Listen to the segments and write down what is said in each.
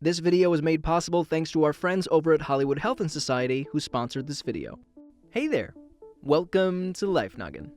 This video was made possible thanks to our friends over at Hollywood Health and Society who sponsored this video. Hey there! Welcome to Life Noggin.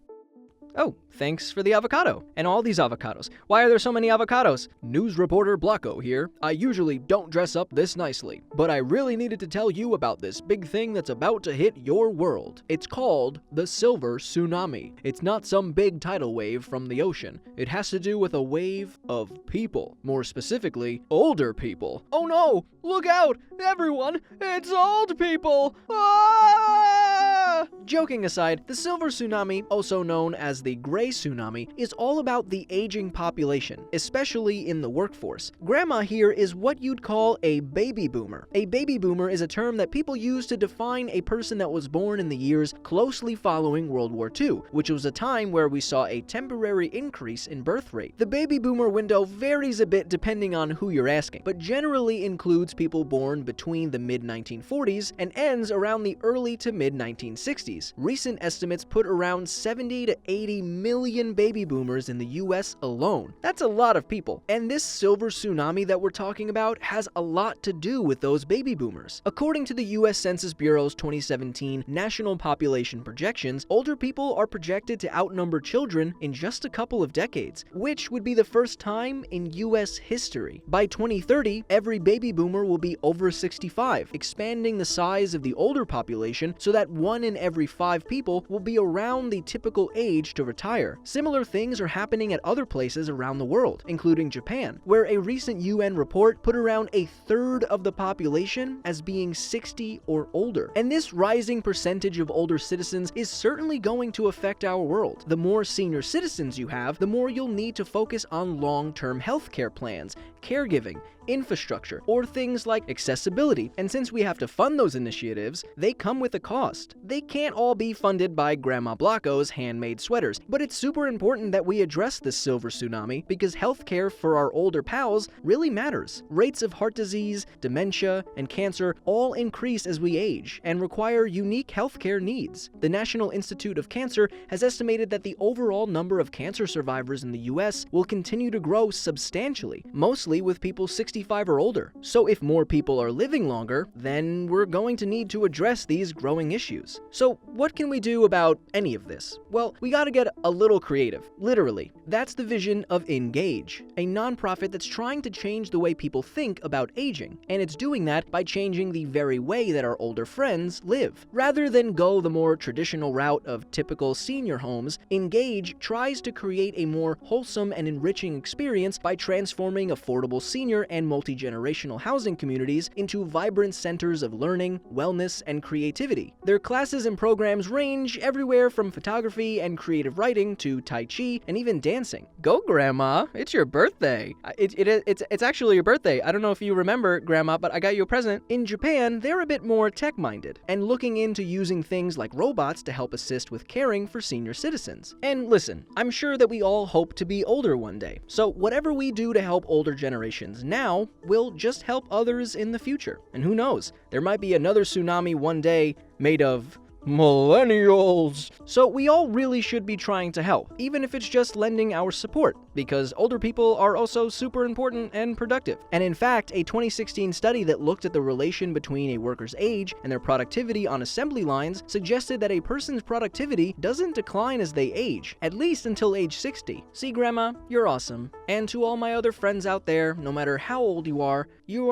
Oh, thanks for the avocado. And all these avocados. Why are there so many avocados? News reporter Blocko here. I usually don't dress up this nicely, but I really needed to tell you about this big thing that's about to hit your world. It's called the Silver Tsunami. It's not some big tidal wave from the ocean. It has to do with a wave of people. More specifically, older people. Oh no! Look out! Everyone! It's old people! Ah! Joking aside, the Silver Tsunami, also known as the Gray Tsunami, is all about the aging population, especially in the workforce. Grandma here is what you'd call a baby boomer. A baby boomer is a term that people use to define a person that was born in the years closely following World War II, which was a time where we saw a temporary increase in birth rate. The baby boomer window varies a bit depending on who you're asking, but generally includes people born between the mid-1940s and ends around the early to mid-1960s. Recent estimates put around 70 to 80 million baby boomers in the US alone. That's a lot of people. And this Silver Tsunami that we're talking about has a lot to do with those baby boomers. According to the US Census Bureau's 2017 National Population Projections, older people are projected to outnumber children in just a couple of decades, which would be the first time in US history. By 2030, every baby boomer will be over 65, expanding the size of the older population so that 1 in every 5 people will be around the typical age to retire. Similar things are happening at other places around the world, including Japan, where a recent UN report put around a third of the population as being 60 or older. And this rising percentage of older citizens is certainly going to affect our world. The more senior citizens you have, the more you'll need to focus on long-term healthcare plans, caregiving, infrastructure, or things like accessibility. And since we have to fund those initiatives, they come with a cost. They can't all be funded by Grandma Blocko's handmade sweaters, but it's super important that we address this Silver Tsunami because healthcare for our older pals really matters. Rates of heart disease, dementia, and cancer all increase as we age and require unique healthcare needs. The National Institute of Cancer has estimated that the overall number of cancer survivors in the US will continue to grow substantially, mostly with people 65 or older. So if more people are living longer, then we're going to need to address these growing issues. So what can we do about any of this? Well, we gotta get a little creative, literally. That's the vision of Engage, a nonprofit that's trying to change the way people think about aging, and it's doing that by changing the very way that our older friends live. Rather than go the more traditional route of typical senior homes, Engage tries to create a more wholesome and enriching experience by transforming affordable senior and multi-generational housing communities into vibrant centers of learning, wellness, and creativity. Their classes and programs range everywhere from photography and creative writing to Tai Chi and even dancing. Go, Grandma! It's your birthday! It's actually your birthday. I don't know if you remember, Grandma, but I got you a present. In Japan, they're a bit more tech-minded and looking into using things like robots to help assist with caring for senior citizens. And listen, I'm sure that we all hope to be older one day, so whatever we do to help older generations now will just help others in the future. And who knows, there might be another tsunami one day made of millennials. So we all really should be trying to help, even if it's just lending our support, because older people are also super important and productive. And in fact, a 2016 study that looked at the relation between a worker's age and their productivity on assembly lines suggested that a person's productivity doesn't decline as they age, at least until age 60. See, Grandma, you're awesome. And to all my other friends out there, no matter how old you are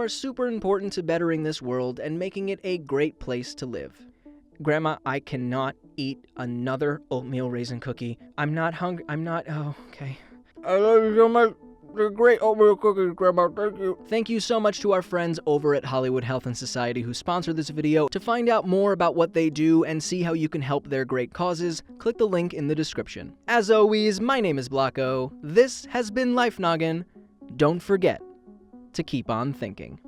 super important to bettering this world and making it a great place to live. Grandma, I cannot eat another oatmeal raisin cookie. I'm not hungry. Oh, okay. I love you so much. They're great oatmeal cookies, Grandma. Thank you. Thank you so much to our friends over at Hollywood Health and Society who sponsored this video. To find out more about what they do and see how you can help their great causes, click the link in the description. As always, my name is Blocko. This has been Life Noggin. Don't forget to keep on thinking.